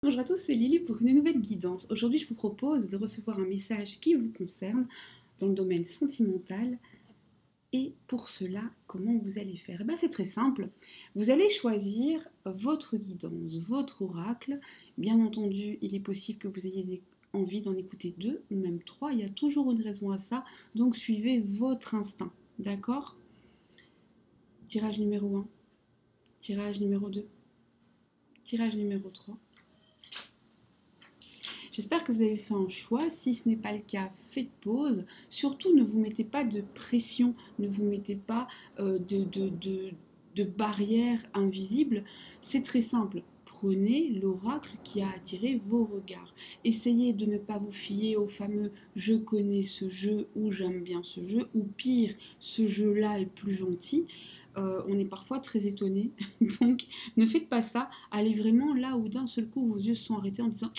Bonjour à tous, c'est Lily pour une nouvelle guidance. Aujourd'hui, je vous propose de recevoir un message qui vous concerne dans le domaine sentimental. Et pour cela, comment vous allez faire? C'est très simple. Vous allez choisir votre guidance, votre oracle. Bien entendu, il est possible que vous ayez envie d'en écouter deux ou même trois. Il y a toujours une raison à ça. Donc, suivez votre instinct. D'accord? Tirage numéro 1, tirage numéro 2, tirage numéro 3. J'espère que vous avez fait un choix. Si ce n'est pas le cas, faites pause. Surtout, ne vous mettez pas de pression, ne vous mettez pas de barrières invisibles. C'est très simple. Prenez l'oracle qui a attiré vos regards. Essayez de ne pas vous fier au fameux je connais ce jeu ou j'aime bien ce jeu ou pire, ce jeu-là est plus gentil. On est parfois très étonné. Donc, ne faites pas ça. Allez vraiment là où d'un seul coup vos yeux se sont arrêtés en disant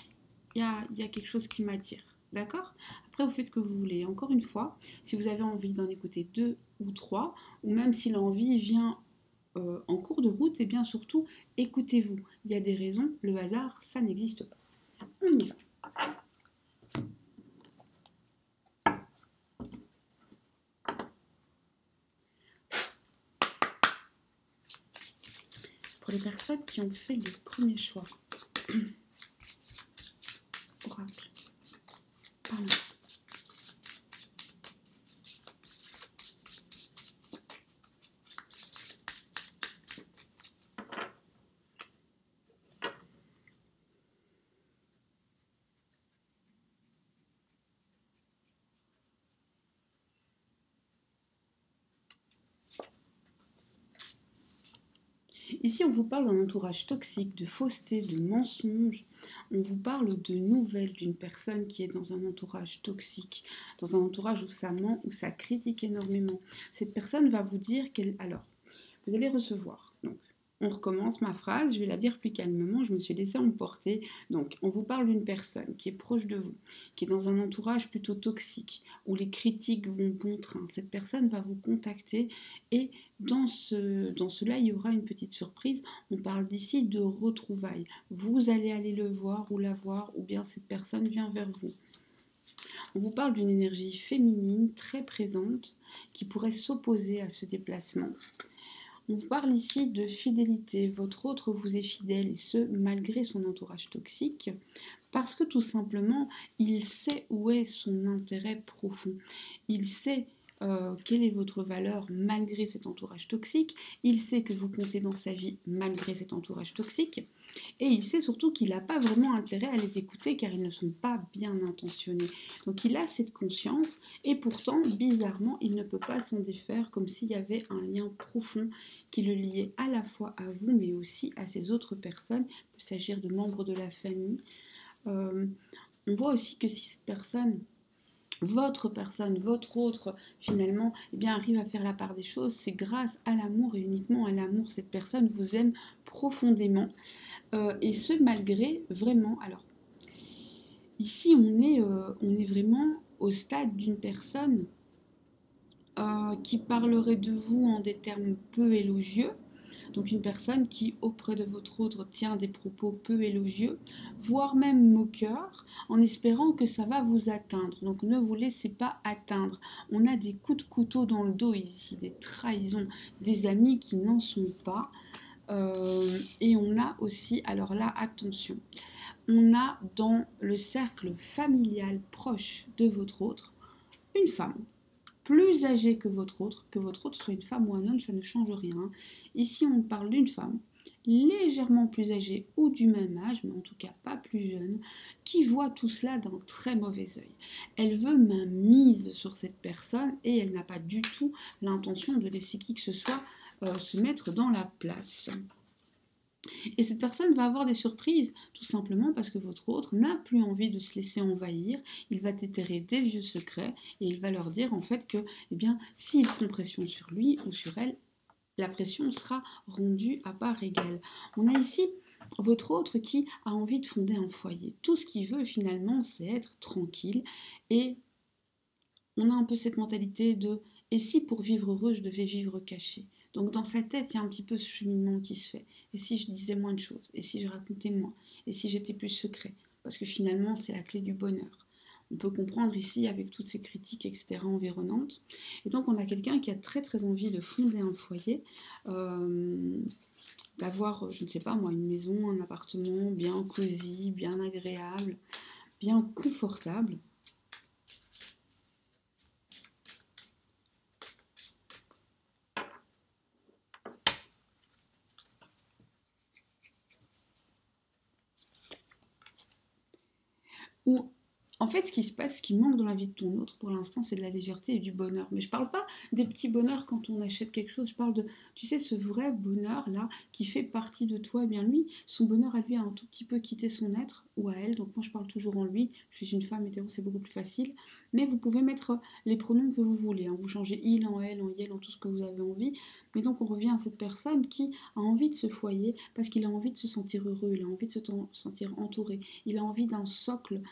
il y a quelque chose qui m'attire. D'accord? Après, vous faites ce que vous voulez. Encore une fois, si vous avez envie d'en écouter deux ou trois, ou même si l'envie vient en cours de route, et bien surtout, écoutez-vous. Il y a des raisons, le hasard, ça n'existe pas. On y va. Pour les personnes qui ont fait le premier choix, oracle, pardon. Ici, on vous parle d'un entourage toxique, de fausseté, de mensonges. On vous parle de nouvelles d'une personne qui est dans un entourage toxique, dans un entourage où ça ment, où ça critique énormément. Cette personne va vous dire qu'elle... Alors, vous allez recevoir. Donc, on recommence ma phrase, je vais la dire plus calmement, je me suis laissée emporter. Donc, on vous parle d'une personne qui est proche de vous, qui est dans un entourage plutôt toxique, où les critiques vont bon train. Cette personne va vous contacter et dans cela, il y aura une petite surprise. On parle d'ici de retrouvailles. Vous allez aller le voir ou la voir, ou bien cette personne vient vers vous. On vous parle d'une énergie féminine très présente qui pourrait s'opposer à ce déplacement. On vous parle ici de fidélité. Votre autre vous est fidèle et ce, malgré son entourage toxique, parce que tout simplement, il sait où est son intérêt profond. Il sait quelle est votre valeur malgré cet entourage toxique. Il sait que vous comptez dans sa vie malgré cet entourage toxique. Et il sait surtout qu'il n'a pas vraiment intérêt à les écouter car ils ne sont pas bien intentionnés. Donc il a cette conscience et pourtant, bizarrement, il ne peut pas s'en défaire comme s'il y avait un lien profond qui le liait à la fois à vous mais aussi à ces autres personnes. Il peut s'agir de membres de la famille. On voit aussi que si cette personne, votre autre, finalement, eh bien, arrive à faire la part des choses, c'est grâce à l'amour et uniquement à l'amour. Cette personne vous aime profondément. Et ce, malgré vraiment... Alors, ici, on est vraiment au stade d'une personne qui parlerait de vous en des termes peu élogieux. Donc une personne qui, auprès de votre autre, tient des propos peu élogieux, voire même moqueurs, en espérant que ça va vous atteindre. Donc ne vous laissez pas atteindre. On a des coups de couteau dans le dos ici, des trahisons, des amis qui n'en sont pas. Et on a aussi, alors là, attention, on a dans le cercle familial proche de votre autre, une femme plus âgée que votre autre soit une femme ou un homme, ça ne change rien. Ici, on parle d'une femme légèrement plus âgée ou du même âge, mais en tout cas pas plus jeune, qui voit tout cela d'un très mauvais œil. Elle veut mainmise sur cette personne et elle n'a pas du tout l'intention de laisser qui que ce soit se mettre dans la place. Et cette personne va avoir des surprises, tout simplement parce que votre autre n'a plus envie de se laisser envahir. Il va déterrer des vieux secrets et il va leur dire en fait que, eh bien, s'ils font pression sur lui ou sur elle, la pression sera rendue à part égale. On a ici votre autre qui a envie de fonder un foyer. Tout ce qu'il veut finalement, c'est être tranquille. Et on a un peu cette mentalité de « et si pour vivre heureux, je devais vivre caché ?» Donc dans sa tête, il y a un petit peu ce cheminement qui se fait. Et si je disais moins de choses? Et si je racontais moins? Et si j'étais plus secret? Parce que finalement, c'est la clé du bonheur. On peut comprendre ici avec toutes ces critiques, etc., environnantes. Et donc, on a quelqu'un qui a très très envie de fonder un foyer, d'avoir, je ne sais pas moi, une maison, un appartement bien cosy, bien agréable, bien confortable. Ou en fait, ce qui se passe, ce qui manque dans la vie de ton autre, pour l'instant, c'est de la légèreté et du bonheur. Mais je parle pas des petits bonheurs quand on achète quelque chose. Je parle de, tu sais, ce vrai bonheur-là qui fait partie de toi. Eh bien, lui, son bonheur à lui a un tout petit peu quitté son être ou à elle. Donc, moi, je parle toujours en lui. Je suis une femme hétéro, c'est beaucoup plus facile. Mais vous pouvez mettre les pronoms que vous voulez, hein. Vous changez il en elle, en yel, en tout ce que vous avez envie. Mais donc, on revient à cette personne qui a envie de ce foyer parce qu'il a envie de se sentir heureux, il a envie de se sentir entouré, il a envie d'un socle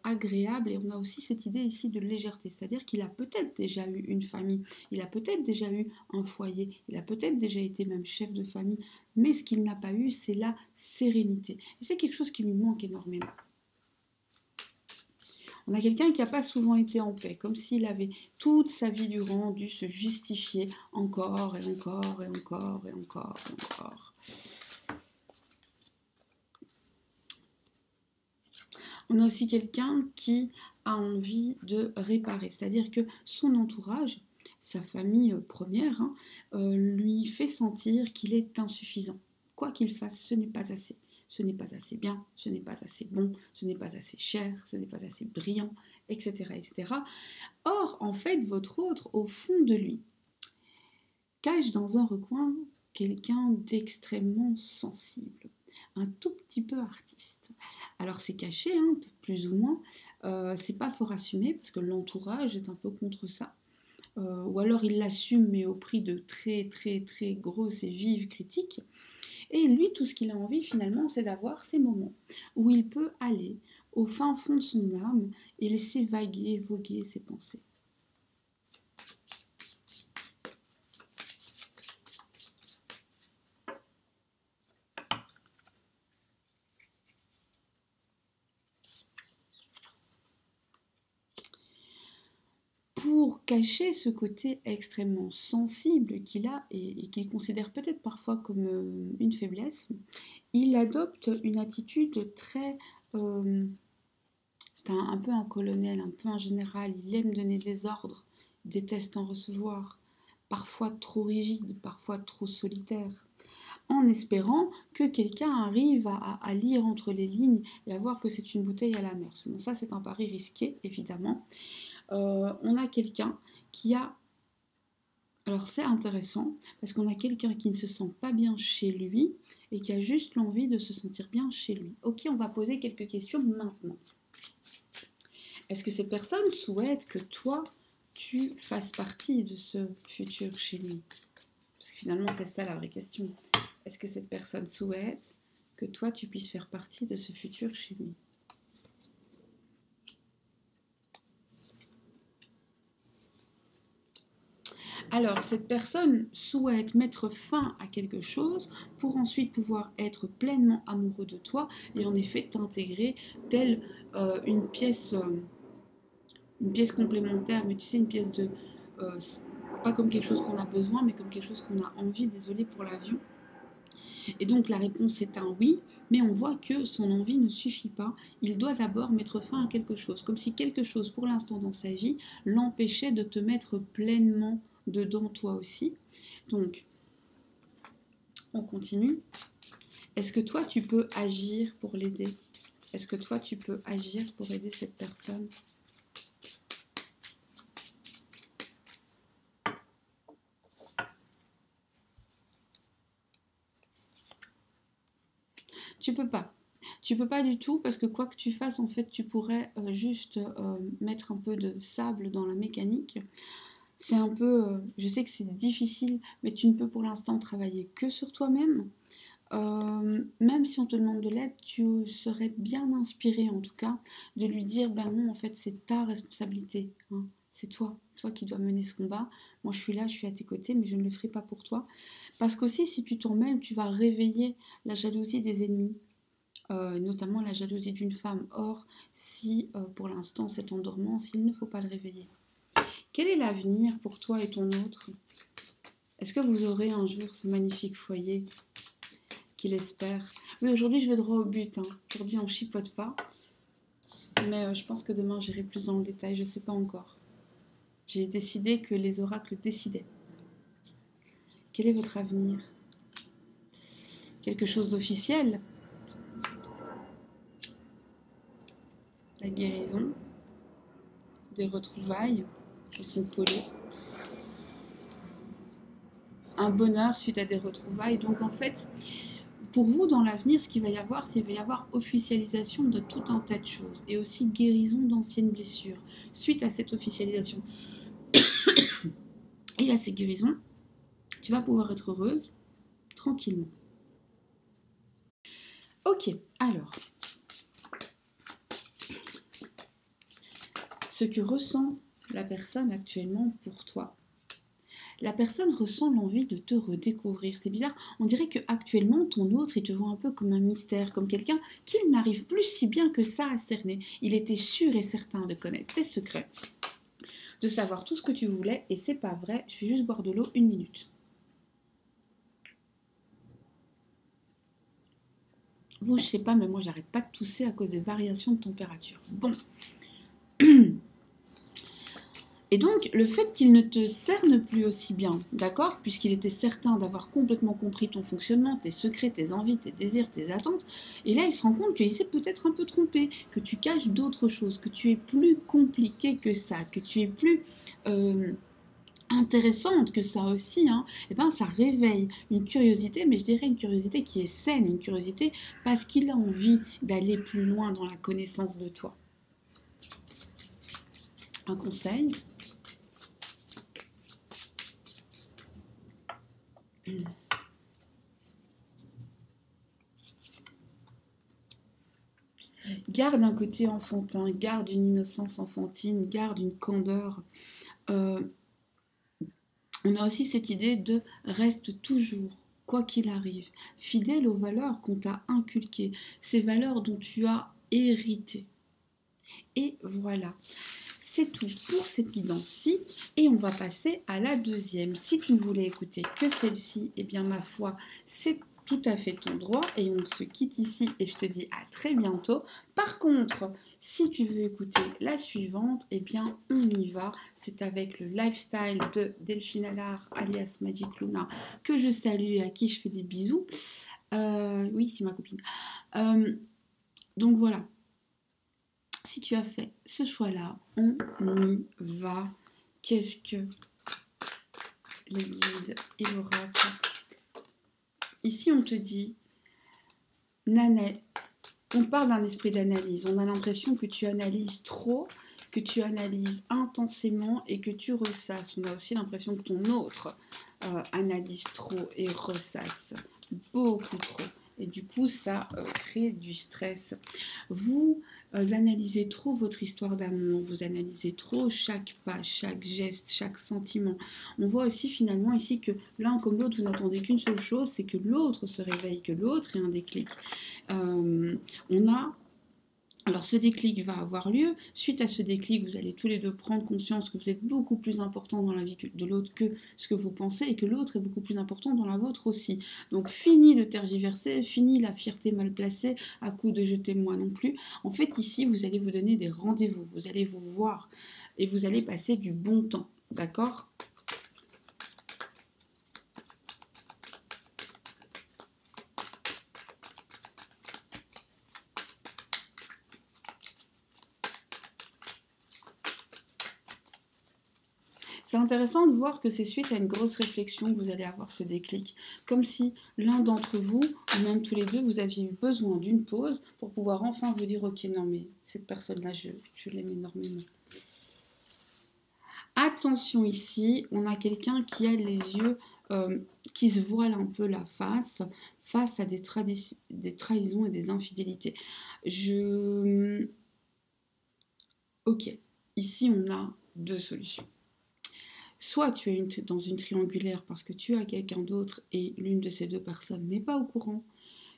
agréable. Et on a aussi cette idée ici de légèreté, c'est-à-dire qu'il a peut-être déjà eu une famille, il a peut-être déjà eu un foyer, il a peut-être déjà été même chef de famille, mais ce qu'il n'a pas eu, c'est la sérénité. Et c'est quelque chose qui lui manque énormément. On a quelqu'un qui n'a pas souvent été en paix, comme s'il avait toute sa vie durant dû se justifier encore et encore et encore et encore et encore. On a aussi quelqu'un qui a envie de réparer, c'est-à-dire que son entourage, sa famille première, hein, lui fait sentir qu'il est insuffisant. Quoi qu'il fasse, ce n'est pas assez. Ce n'est pas assez bien, ce n'est pas assez bon, ce n'est pas assez cher, ce n'est pas assez brillant, etc., etc. Or, en fait, votre autre, au fond de lui, cache dans un recoin quelqu'un d'extrêmement sensible, un tout petit peu artiste. Alors c'est caché, hein, plus ou moins, c'est pas fort assumé parce que l'entourage est un peu contre ça. Ou alors il l'assume mais au prix de très très très grosses et vives critiques. Et lui, tout ce qu'il a envie finalement, c'est d'avoir ces moments où il peut aller au fin fond de son âme et laisser vaguer, voguer ses pensées. Pour cacher ce côté extrêmement sensible qu'il a et qu'il considère peut-être parfois comme une faiblesse, il adopte une attitude très... c'est un peu un colonel, un peu un général, il aime donner des ordres, il déteste en recevoir, parfois trop rigide, parfois trop solitaire, en espérant que quelqu'un arrive à lire entre les lignes et à voir que c'est une bouteille à la mer. Bon, ça, c'est un pari risqué, évidemment. On a quelqu'un qui a... Alors c'est intéressant, parce qu'on a quelqu'un qui ne se sent pas bien chez lui et qui a juste l'envie de se sentir bien chez lui. Ok, on va poser quelques questions maintenant. Est-ce que cette personne souhaite que toi, tu fasses partie de ce futur chez lui? Parce que finalement, c'est ça la vraie question. Est-ce que cette personne souhaite que toi, tu puisses faire partie de ce futur chez lui? Alors, cette personne souhaite mettre fin à quelque chose pour ensuite pouvoir être pleinement amoureux de toi et en effet t'intégrer telle une pièce complémentaire, mais tu sais, une pièce de... euh, pas comme quelque chose qu'on a besoin, mais comme quelque chose qu'on a envie, désolé pour l'avion. Et donc la réponse est un oui, mais on voit que son envie ne suffit pas. Il doit d'abord mettre fin à quelque chose, comme si quelque chose pour l'instant dans sa vie l'empêchait de te mettre pleinement dedans toi aussi. Donc, on continue. Est-ce que toi, tu peux agir pour l'aider? Est-ce que toi, tu peux agir pour aider cette personne? Tu peux pas. Tu peux pas du tout parce que quoi que tu fasses, en fait, tu pourrais juste mettre un peu de sable dans la mécanique. C'est un peu, je sais que c'est difficile, mais tu ne peux pour l'instant travailler que sur toi-même. Même si on te demande de l'aide, tu serais bien inspiré en tout cas de lui dire ben non, en fait, c'est ta responsabilité, hein. C'est toi qui dois mener ce combat. Moi, je suis là, je suis à tes côtés, mais je ne le ferai pas pour toi. Parce qu'aussi, si tu t'en mêles, tu vas réveiller la jalousie des ennemis, notamment la jalousie d'une femme. Or, si pour l'instant c'est en dormance, il ne faut pas le réveiller. Quel est l'avenir pour toi et ton autre? Est-ce que vous aurez un jour ce magnifique foyer qu'il espère? Oui, aujourd'hui, je vais droit au but. Hein. Aujourd'hui, on chipote pas. Mais je pense que demain, j'irai plus dans le détail. Je ne sais pas encore. J'ai décidé que les oracles décidaient. Quel est votre avenir? Quelque chose d'officiel? La guérison, des retrouvailles qui sont collées, un bonheur suite à des retrouvailles. Donc en fait, pour vous, dans l'avenir, ce qu'il va y avoir, c'est qu'il va y avoir officialisation de tout un tas de choses et aussi guérison d'anciennes blessures suite à cette officialisation. Et à ces guérisons, tu vas pouvoir être heureuse tranquillement. Ok, alors, ce que ressent la personne actuellement pour toi. La personne ressent l'envie de te redécouvrir. C'est bizarre, on dirait que actuellement ton autre, il te voit un peu comme un mystère, comme quelqu'un qu'il n'arrive plus si bien que ça à cerner. Il était sûr et certain de connaître tes secrets, de savoir tout ce que tu voulais, et c'est pas vrai. Je vais juste boire de l'eau 1 minute. Vous, je sais pas, mais moi j'arrête pas de tousser à cause des variations de température. Bon. Et donc, le fait qu'il ne te cerne plus aussi bien, d'accord, puisqu'il était certain d'avoir complètement compris ton fonctionnement, tes secrets, tes envies, tes désirs, tes attentes, et là, il se rend compte qu'il s'est peut-être un peu trompé, que tu caches d'autres choses, que tu es plus compliqué que ça, que tu es plus intéressante que ça aussi, hein, et ben ça réveille une curiosité, mais je dirais une curiosité qui est saine, une curiosité parce qu'il a envie d'aller plus loin dans la connaissance de toi. Un conseil. Garde un côté enfantin, garde une innocence enfantine, garde une candeur. On a aussi cette idée de reste toujours, quoi qu'il arrive, fidèle aux valeurs qu'on t'a inculquées, ces valeurs dont tu as hérité. Et voilà. C'est tout pour cette guidance-ci et on va passer à la deuxième. Si tu ne voulais écouter que celle-ci, eh bien ma foi, c'est tout à fait ton droit et on se quitte ici et je te dis à très bientôt. Par contre, si tu veux écouter la suivante, eh bien on y va. C'est avec le lifestyle de Delphine Allard alias Magic Luna que je salue et à qui je fais des bisous. Oui, c'est ma copine. Donc voilà. Si tu as fait ce choix-là, on y va. Qu'est-ce que les guides et l'oracle? Ici, on te dit, Nanette, on parle d'un esprit d'analyse. On a l'impression que tu analyses trop, que tu analyses intensément et que tu ressasses. On a aussi l'impression que ton autre analyse trop et ressasse beaucoup trop. Et du coup, ça crée du stress. Vous analysez trop votre histoire d'amour, vous analysez trop chaque pas, chaque geste, chaque sentiment. On voit aussi finalement ici que l'un comme l'autre, vous n'attendez qu'une seule chose, c'est que l'autre se réveille, que l'autre ait un déclic. Alors ce déclic va avoir lieu. Suite à ce déclic, vous allez tous les deux prendre conscience que vous êtes beaucoup plus important dans la vie de l'autre que ce que vous pensez et que l'autre est beaucoup plus important dans la vôtre aussi. Donc fini de tergiverser, fini la fierté mal placée à coup de jetez-moi non plus. En fait ici, vous allez vous donner des rendez-vous, vous allez vous voir et vous allez passer du bon temps, d'accord ? C'est intéressant de voir que c'est suite à une grosse réflexion que vous allez avoir ce déclic. Comme si l'un d'entre vous, ou même tous les deux, vous aviez eu besoin d'une pause pour pouvoir enfin vous dire « Ok, non mais cette personne-là, je l'aime énormément. » Attention ici, on a quelqu'un qui a les yeux qui se voile un peu la face à des trahisons et des infidélités. Ok, ici on a deux solutions. Soit tu es dans une triangulaire parce que tu as quelqu'un d'autre et l'une de ces deux personnes n'est pas au courant,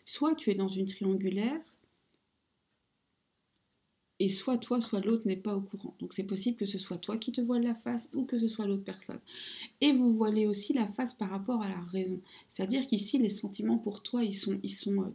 soit tu es dans une triangulaire et soit toi, soit l'autre n'est pas au courant. Donc c'est possible que ce soit toi qui te voile la face ou que ce soit l'autre personne. Et vous voilez aussi la face par rapport à la raison. C'est-à-dire qu'ici, les sentiments pour toi, ils sont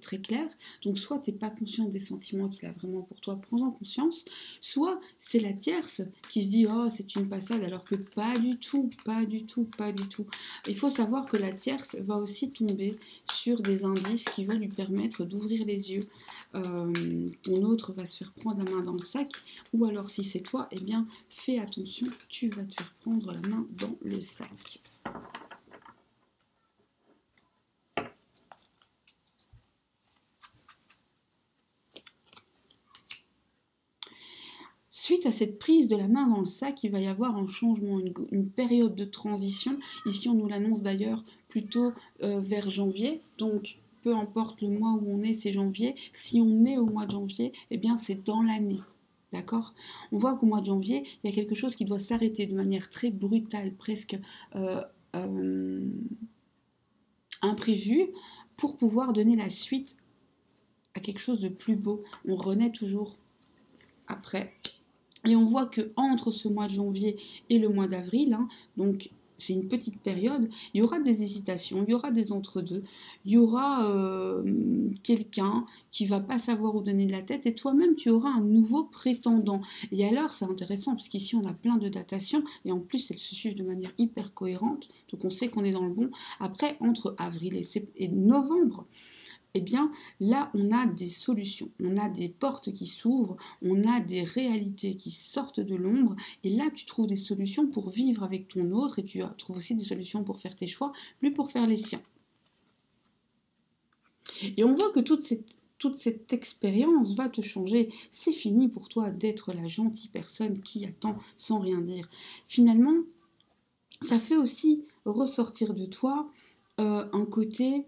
très clairs. Donc soit tu n'es pas conscient des sentiments qu'il a vraiment pour toi, prends-en conscience. Soit c'est la tierce qui se dit « Oh, c'est une passade », alors que pas du tout, pas du tout, pas du tout. Il faut savoir que la tierce va aussi tomber sur des indices qui vont lui permettre d'ouvrir les yeux. Ton autre va se faire prendre la main dans le sac, ou alors si c'est toi, eh bien fais attention, tu vas te faire prendre la main dans le sac. Suite à cette prise de la main dans le sac, il va y avoir un changement, une période de transition. Ici, on nous l'annonce d'ailleurs plutôt vers janvier, donc peu importe le mois où on est, c'est janvier. Si on est au mois de janvier, eh bien c'est dans l'année. D'accord? On voit qu'au mois de janvier, il y a quelque chose qui doit s'arrêter de manière très brutale, presque imprévue, pour pouvoir donner la suite à quelque chose de plus beau. On renaît toujours après. Et on voit que entre ce mois de janvier et le mois d'avril, hein, donc c'est une petite période, il y aura des hésitations, il y aura des entre-deux, il y aura quelqu'un qui va pas savoir où donner de la tête et toi-même tu auras un nouveau prétendant. Et alors c'est intéressant parce qu'ici on a plein de datations et en plus elles se suivent de manière hyper cohérente, donc on sait qu'on est dans le bon. Après, entre avril et novembre, eh bien là on a des solutions, on a des portes qui s'ouvrent, on a des réalités qui sortent de l'ombre et là tu trouves des solutions pour vivre avec ton autre et tu trouves aussi des solutions pour faire tes choix, plus pour faire les siens. Et on voit que toute cette expérience va te changer. C'est fini pour toi d'être la gentille personne qui attend sans rien dire. Finalement, ça fait aussi ressortir de toi un côté...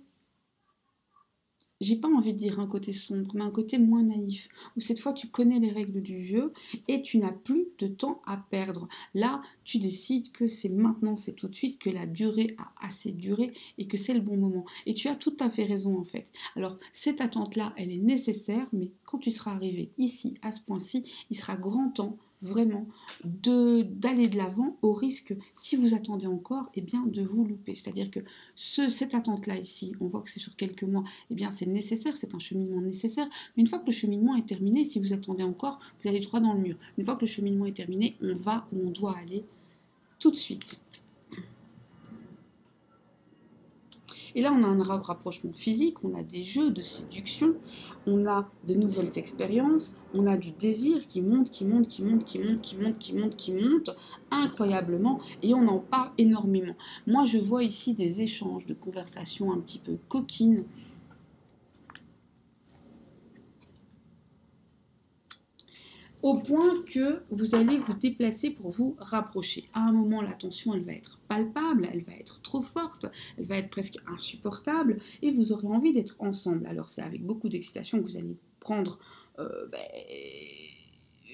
J'ai pas envie de dire un côté sombre, mais un côté moins naïf, où cette fois tu connais les règles du jeu et tu n'as plus de temps à perdre. Là, tu décides que c'est maintenant, c'est tout de suite, que la durée a assez duré et que c'est le bon moment. Et tu as tout à fait raison en fait. Alors, cette attente-là, elle est nécessaire, mais quand tu seras arrivé ici, à ce point-ci, il sera grand temps vraiment d'aller de l'avant au risque, si vous attendez encore, eh bien, de vous louper. C'est-à-dire que cette attente-là ici, on voit que c'est sur quelques mois, eh bien c'est nécessaire, c'est un cheminement nécessaire, mais une fois que le cheminement est terminé, si vous attendez encore, vous allez droit dans le mur. Une fois que le cheminement est terminé, on va où on doit aller tout de suite. Et là, on a un rapprochement physique, on a des jeux de séduction, on a de nouvelles expériences, on a du désir qui monte, qui monte, qui monte, qui monte, qui monte, qui monte, qui monte, incroyablement, et on en parle énormément. Moi, je vois ici des échanges, de conversations un petit peu coquines, au point que vous allez vous déplacer pour vous rapprocher. À un moment, la tension, elle va être palpable, elle va être trop forte, elle va être presque insupportable, et vous aurez envie d'être ensemble. Alors c'est avec beaucoup d'excitation que vous allez prendre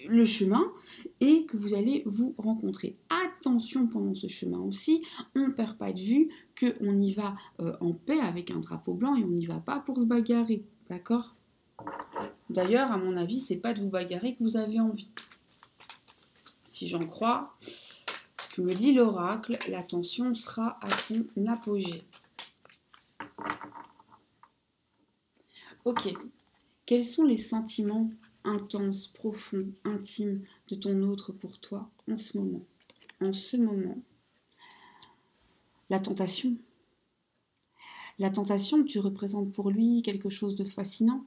le chemin et que vous allez vous rencontrer. Attention pendant ce chemin aussi, on ne perd pas de vue qu'on y va en paix avec un drapeau blanc et on n'y va pas pour se bagarrer, d'accord ? D'ailleurs, à mon avis, c'est pas de vous bagarrer que vous avez envie. Si j'en crois ce que me dit l'oracle, la tension sera à son apogée. Ok, quels sont les sentiments intenses, profonds, intimes de ton autre pour toi en ce moment? En ce moment, la tentation. La tentation, tu représentes pour lui quelque chose de fascinant.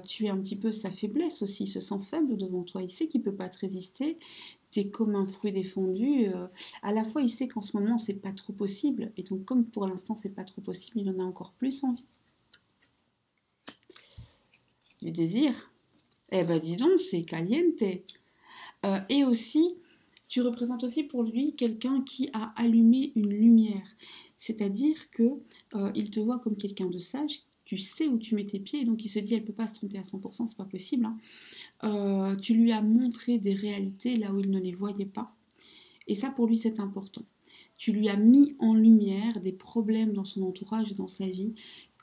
Tu es un petit peu sa faiblesse aussi, il se sent faible devant toi, il sait qu'il ne peut pas te résister, tu es comme un fruit défendu, à la fois il sait qu'en ce moment c'est pas trop possible, et donc comme pour l'instant c'est pas trop possible, il en a encore plus envie. Du désir, eh ben dis donc, c'est caliente. Et aussi, tu représentes aussi pour lui quelqu'un qui a allumé une lumière, c'est-à-dire que il te voit comme quelqu'un de sage, tu sais où tu mets tes pieds, et donc il se dit elle ne peut pas se tromper à 100%, c'est pas possible. Hein. Tu lui as montré des réalités là où il ne les voyait pas. Et ça, pour lui, c'est important. Tu lui as mis en lumière des problèmes dans son entourage et dans sa vie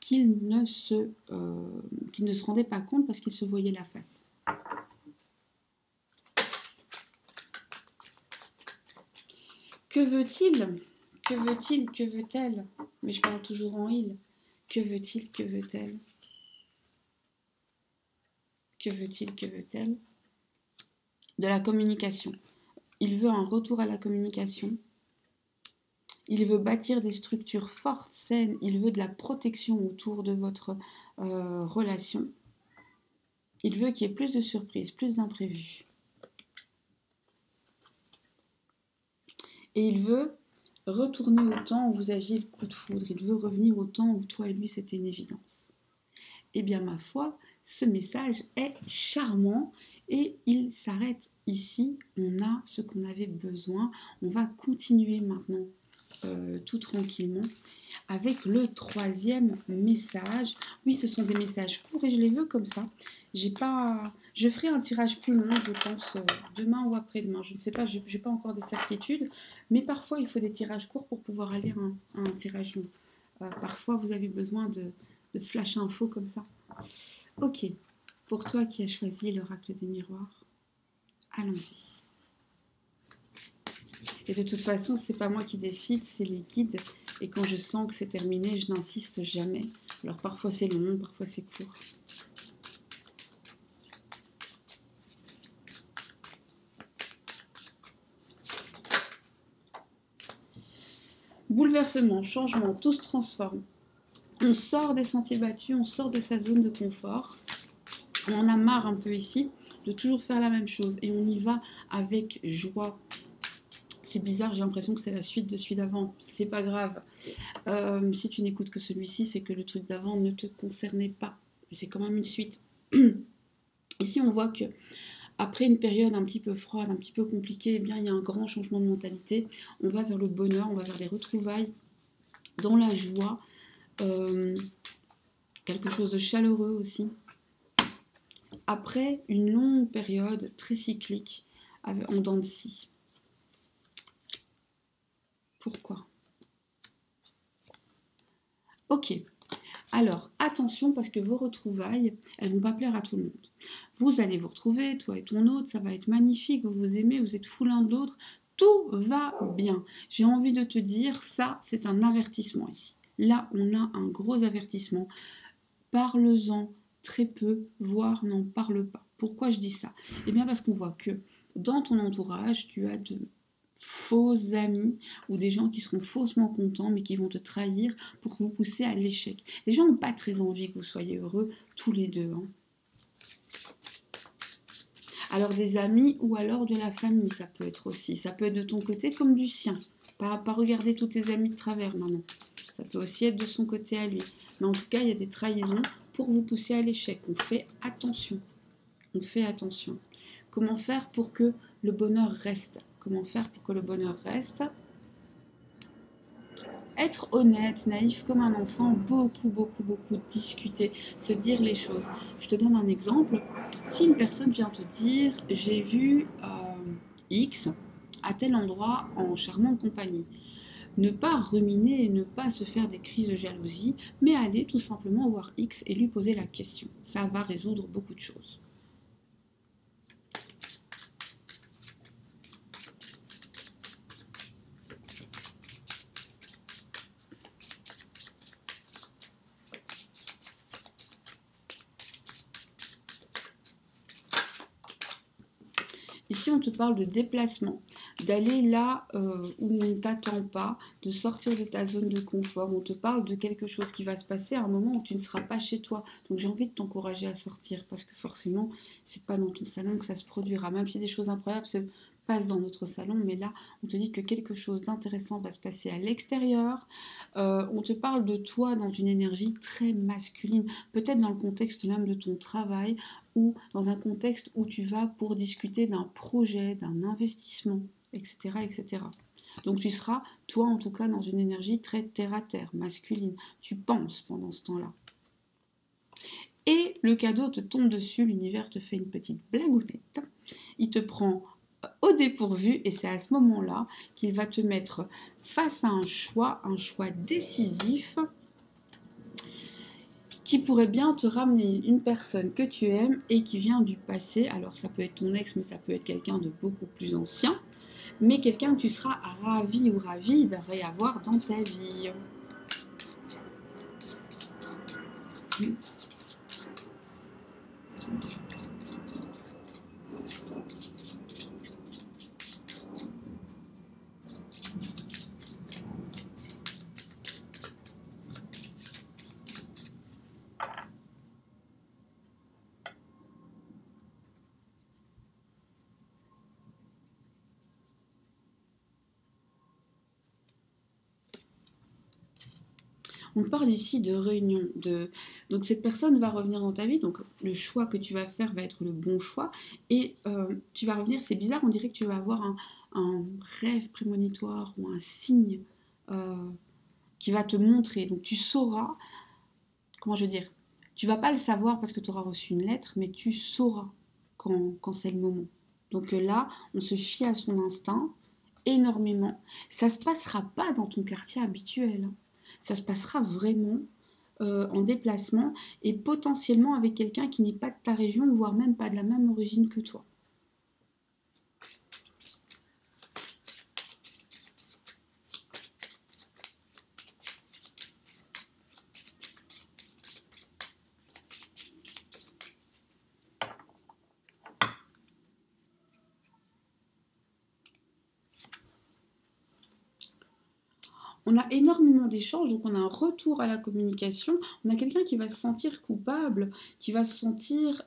qu'il ne se rendait pas compte parce qu'il se voyait la face. Que veut-il? Que veut-il? Que veut-elle? Mais je parle toujours en il. Que veut-il? Que veut-elle? Que veut-il? Que veut-elle? De la communication. Il veut un retour à la communication. Il veut bâtir des structures fortes, saines. Il veut de la protection autour de votre relation. Il veut qu'il y ait plus de surprises, plus d'imprévus. Et il veut retourner au temps où vous aviez le coup de foudre. Il veut revenir au temps où toi et lui, c'était une évidence. Eh bien, ma foi, ce message est charmant et il s'arrête ici. On a ce qu'on avait besoin. On va continuer maintenant tout tranquillement avec le troisième message. Oui, ce sont des messages courts et je les veux comme ça. Je ferai un tirage plus long, je pense, demain ou après-demain. Je ne sais pas, je n'ai pas encore de certitude, mais parfois il faut des tirages courts pour pouvoir aller à un tirage long. Parfois vous avez besoin de flash info comme ça. Ok, pour toi qui as choisi l'oracle des miroirs, allons-y. Et de toute façon, c'est pas moi qui décide, c'est les guides. Et quand je sens que c'est terminé, je n'insiste jamais. Alors parfois c'est long, parfois c'est court. Bouleversement, changement, tout se transforme. On sort des sentiers battus, on sort de sa zone de confort. On en a marre un peu ici de toujours faire la même chose. Et on y va avec joie. C'est bizarre, j'ai l'impression que c'est la suite de celui d'avant. C'est pas grave. Si tu n'écoutes que celui-ci, c'est que le truc d'avant ne te concernait pas. Mais c'est quand même une suite. Ici, on voit que après une période un petit peu froide, un petit peu compliquée, eh bien, il y a un grand changement de mentalité. On va vers le bonheur, on va vers les retrouvailles, dans la joie. Quelque chose de chaleureux aussi. Après une longue période très cyclique, en dents de scie. Pourquoi? Ok. Alors, attention parce que vos retrouvailles, elles ne vont pas plaire à tout le monde. Vous allez vous retrouver, toi et ton autre, ça va être magnifique, vous vous aimez, vous êtes fous l'un de l'autre, tout va bien. J'ai envie de te dire, ça, c'est un avertissement ici. Là, on a un gros avertissement. Parle-en très peu, voire n'en parle pas. Pourquoi je dis ça? Eh bien parce qu'on voit que dans ton entourage, tu as de faux amis ou des gens qui seront faussement contents mais qui vont te trahir pour vous pousser à l'échec. Les gens n'ont pas très envie que vous soyez heureux tous les deux. Hein. Alors des amis ou alors de la famille, ça peut être aussi. Ça peut être de ton côté comme du sien. Pas regarder tous tes amis de travers maintenant. Ça peut aussi être de son côté à lui. Mais en tout cas, il y a des trahisons pour vous pousser à l'échec. On fait attention. On fait attention. Comment faire pour que le bonheur reste? Comment faire pour que le bonheur reste? Être honnête, naïf comme un enfant, beaucoup discuter, se dire les choses. Je te donne un exemple. Si une personne vient te dire « j'ai vu X à tel endroit en charmante compagnie », ne pas ruminer et ne pas se faire des crises de jalousie, mais aller tout simplement voir X et lui poser la question. Ça va résoudre beaucoup de choses. Ici, on te parle de déplacement, d'aller là où on ne t'attend pas, de sortir de ta zone de confort. On te parle de quelque chose qui va se passer à un moment où tu ne seras pas chez toi. Donc j'ai envie de t'encourager à sortir parce que forcément, c'est pas dans ton salon que ça se produira. Même si des choses incroyables se passent dans notre salon, mais là, on te dit que quelque chose d'intéressant va se passer à l'extérieur. On te parle de toi dans une énergie très masculine, peut-être dans le contexte même de ton travail, ou dans un contexte où tu vas pour discuter d'un projet, d'un investissement, etc., etc. Donc tu seras, toi en tout cas, dans une énergie très terre-à-terre, masculine. Tu penses pendant ce temps-là. Et le cadeau te tombe dessus, l'univers te fait une petite blagounette. Il te prend au dépourvu et c'est à ce moment-là qu'il va te mettre face à un choix décisif qui pourrait bien te ramener une personne que tu aimes et qui vient du passé. Alors ça peut être ton ex, mais ça peut être quelqu'un de beaucoup plus ancien, mais quelqu'un que tu seras ravi ou ravie de réavoir dans ta vie. On parle ici de réunion. Donc cette personne va revenir dans ta vie, donc le choix que tu vas faire va être le bon choix, et tu vas revenir, c'est bizarre, on dirait que tu vas avoir un rêve prémonitoire ou un signe euh, qui va te montrer. Donc tu sauras, comment je veux dire, tu vas pas le savoir parce que tu auras reçu une lettre, mais tu sauras quand c'est le moment. Donc là, on se fie à son instinct énormément. Ça se passera pas dans ton quartier habituel. Ça se passera vraiment en déplacement et potentiellement avec quelqu'un qui n'est pas de ta région, voire même pas de la même origine que toi. On a énormément d'échanges, donc on a un retour à la communication. On a quelqu'un qui va se sentir coupable, qui va se sentir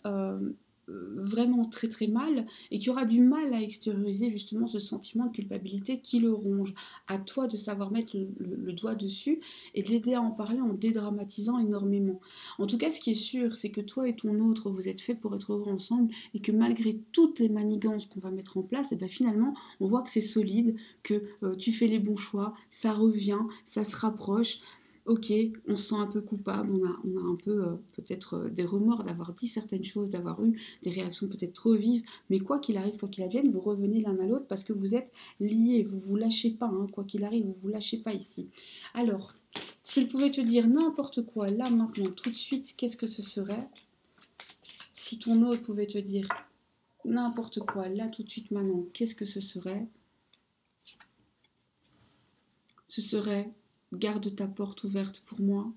vraiment très très mal et qui aura du mal à extérioriser justement ce sentiment de culpabilité qui le ronge. À toi de savoir mettre le doigt dessus et de l'aider à en parler en dédramatisant énormément. En tout cas, ce qui est sûr, c'est que toi et ton autre, vous êtes faits pour être heureux ensemble et que malgré toutes les manigances qu'on va mettre en place, et bien finalement, on voit que c'est solide, que tu fais les bons choix, ça revient, ça se rapproche. Ok, on se sent un peu coupable, on a un peu peut-être des remords d'avoir dit certaines choses, d'avoir eu des réactions peut-être trop vives, mais quoi qu'il arrive, quoi qu'il advienne, vous revenez l'un à l'autre parce que vous êtes liés, vous vous lâchez pas, hein, quoi qu'il arrive, vous vous lâchez pas ici. Alors, s'il pouvait te dire n'importe quoi, là, maintenant, tout de suite, qu'est-ce que ce serait? Si ton autre pouvait te dire n'importe quoi, là, tout de suite, maintenant, qu'est-ce que ce serait? Ce serait garde ta porte ouverte pour moi.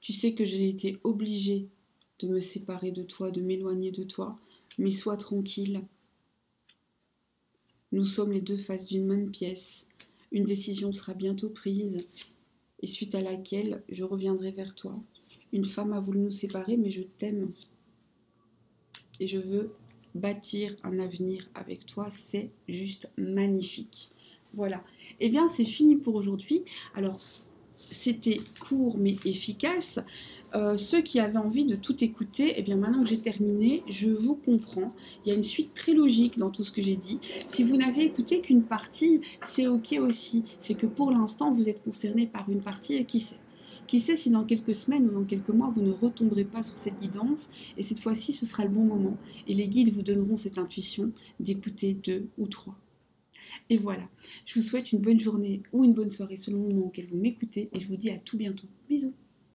Tu sais que j'ai été obligée de me séparer de toi, de m'éloigner de toi, mais sois tranquille. Nous sommes les deux faces d'une même pièce. Une décision sera bientôt prise, et suite à laquelle je reviendrai vers toi. Une femme a voulu nous séparer, mais je t'aime. Et je veux bâtir un avenir avec toi. C'est juste magnifique. Voilà. Eh bien, c'est fini pour aujourd'hui. Alors, c'était court mais efficace. Ceux qui avaient envie de tout écouter, eh bien maintenant que j'ai terminé, je vous comprends. Il y a une suite très logique dans tout ce que j'ai dit. Si vous n'avez écouté qu'une partie, c'est ok aussi. C'est que pour l'instant, vous êtes concerné par une partie et qui sait. Qui sait si dans quelques semaines ou dans quelques mois, vous ne retomberez pas sur cette guidance et cette fois-ci, ce sera le bon moment. Et les guides vous donneront cette intuition d'écouter 2 ou 3. Et voilà, je vous souhaite une bonne journée ou une bonne soirée selon le moment auquel vous m'écoutez et je vous dis à tout bientôt. Bisous.